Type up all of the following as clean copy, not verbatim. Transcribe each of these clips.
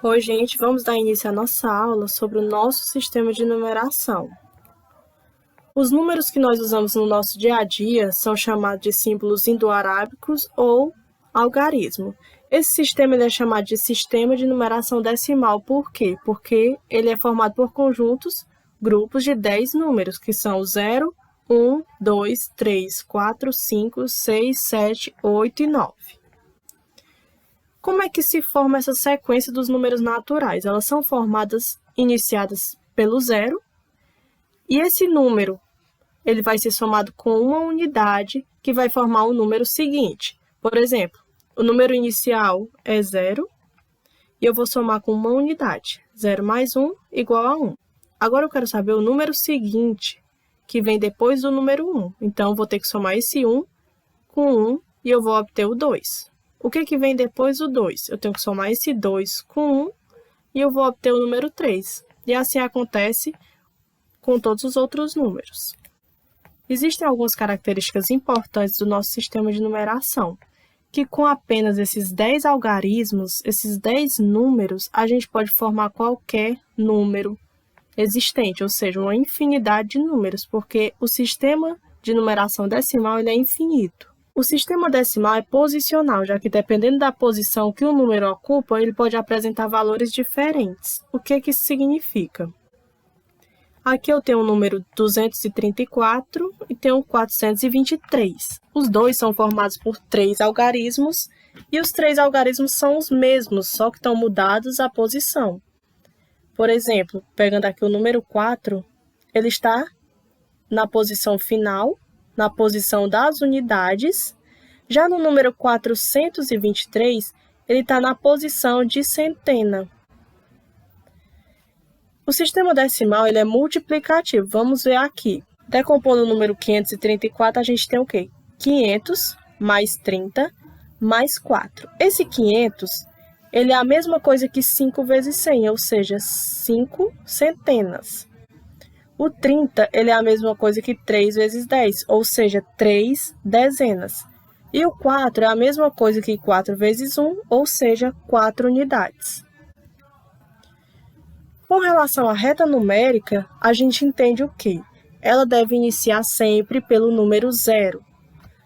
Oi, gente, vamos dar início à nossa aula sobre o nosso sistema de numeração. Os números que nós usamos no nosso dia a dia são chamados de símbolos indo-arábicos ou algarismo. Esse sistema é chamado de sistema de numeração decimal. Por quê? Porque ele é formado por conjuntos, grupos de 10 números, que são 0, 1, 2, 3, 4, 5, 6, 7, 8 e 9. Como é que se forma essa sequência dos números naturais? Elas são iniciadas pelo 0, e esse número ele vai ser somado com uma unidade que vai formar o número seguinte. Por exemplo, o número inicial é 0, e eu vou somar com uma unidade. 0 mais 1 igual a 1. Agora eu quero saber o número seguinte, que vem depois do número 1. Então, eu vou ter que somar esse 1 com 1 e eu vou obter o 2. O que vem depois do 2? Eu tenho que somar esse 2 com 1 e eu vou obter o número 3. E assim acontece com todos os outros números. Existem algumas características importantes do nosso sistema de numeração, que com apenas esses 10 algarismos, esses 10 números, a gente pode formar qualquer número existente, ou seja, uma infinidade de números, porque o sistema de numeração decimal ele é infinito. O sistema decimal é posicional, já que dependendo da posição que o número ocupa, ele pode apresentar valores diferentes. O que isso significa? Aqui eu tenho o número 234 e tenho 423. Os dois são formados por 3 algarismos, e os 3 algarismos são os mesmos, só que estão mudados a posição. Por exemplo, pegando aqui o número 4, ele está na posição final, na posição das unidades. Já no número 423, ele está na posição de centena. O sistema decimal ele é multiplicativo. Vamos ver aqui. Decompondo o número 534, a gente tem o quê? 500 mais 30 mais 4. Esse 500 ele é a mesma coisa que 5 vezes 100, ou seja, 5 centenas. O 30 ele é a mesma coisa que 3 vezes 10, ou seja, 3 dezenas. E o 4 é a mesma coisa que 4 vezes 1, ou seja, 4 unidades. Com relação à reta numérica, a gente entende o quê? Ela deve iniciar sempre pelo número 0.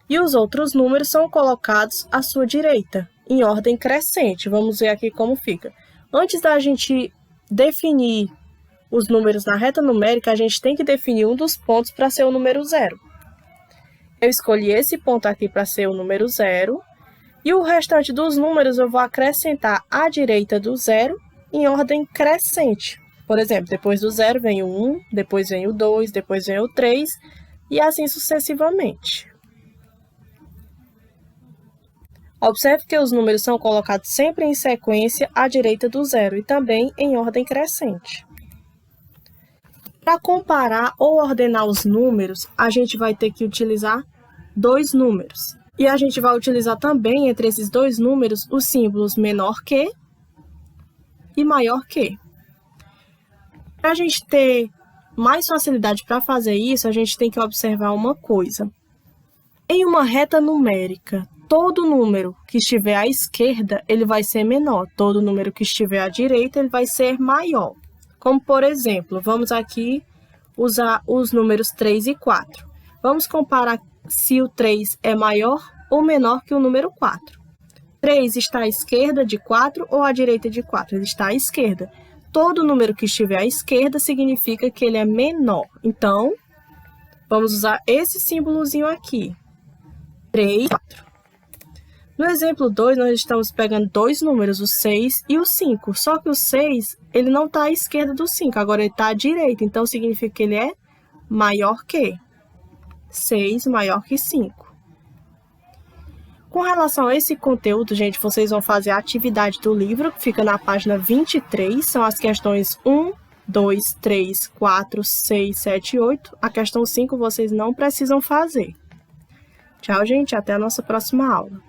E os outros números são colocados à sua direita, em ordem crescente. Vamos ver aqui como fica. Antes da gente definir os números na reta numérica, a gente tem que definir um dos pontos para ser o número 0. Eu escolhi esse ponto aqui para ser o número 0, e o restante dos números eu vou acrescentar à direita do 0 em ordem crescente. Por exemplo, depois do 0 vem o 1, depois vem o 2, depois vem o 3, e assim sucessivamente. Observe que os números são colocados sempre em sequência à direita do 0 e também em ordem crescente. Para comparar ou ordenar os números, a gente vai ter que utilizar 2 números. E a gente vai utilizar também, entre esses 2 números, os símbolos menor que e maior que. Para a gente ter mais facilidade para fazer isso, a gente tem que observar uma coisa. Em uma reta numérica, todo número que estiver à esquerda, ele vai ser menor. Todo número que estiver à direita, ele vai ser maior. Como, por exemplo, vamos aqui usar os números 3 e 4. Vamos comparar se o 3 é maior ou menor que o número 4. 3 está à esquerda de 4 ou à direita de 4? Ele está à esquerda. Todo número que estiver à esquerda significa que ele é menor. Então, vamos usar esse símbolozinho aqui. 3 e 4. No exemplo 2, nós estamos pegando 2 números, o 6 e o 5. Só que o 6, ele não está à esquerda do 5, agora ele está à direita. Então, significa que ele é maior que 6 maior que 5. Com relação a esse conteúdo, gente, vocês vão fazer a atividade do livro, que fica na página 23. São as questões 1, 2, 3, 4, 6, 7 e 8. A questão 5 vocês não precisam fazer. Tchau, gente. Até a nossa próxima aula.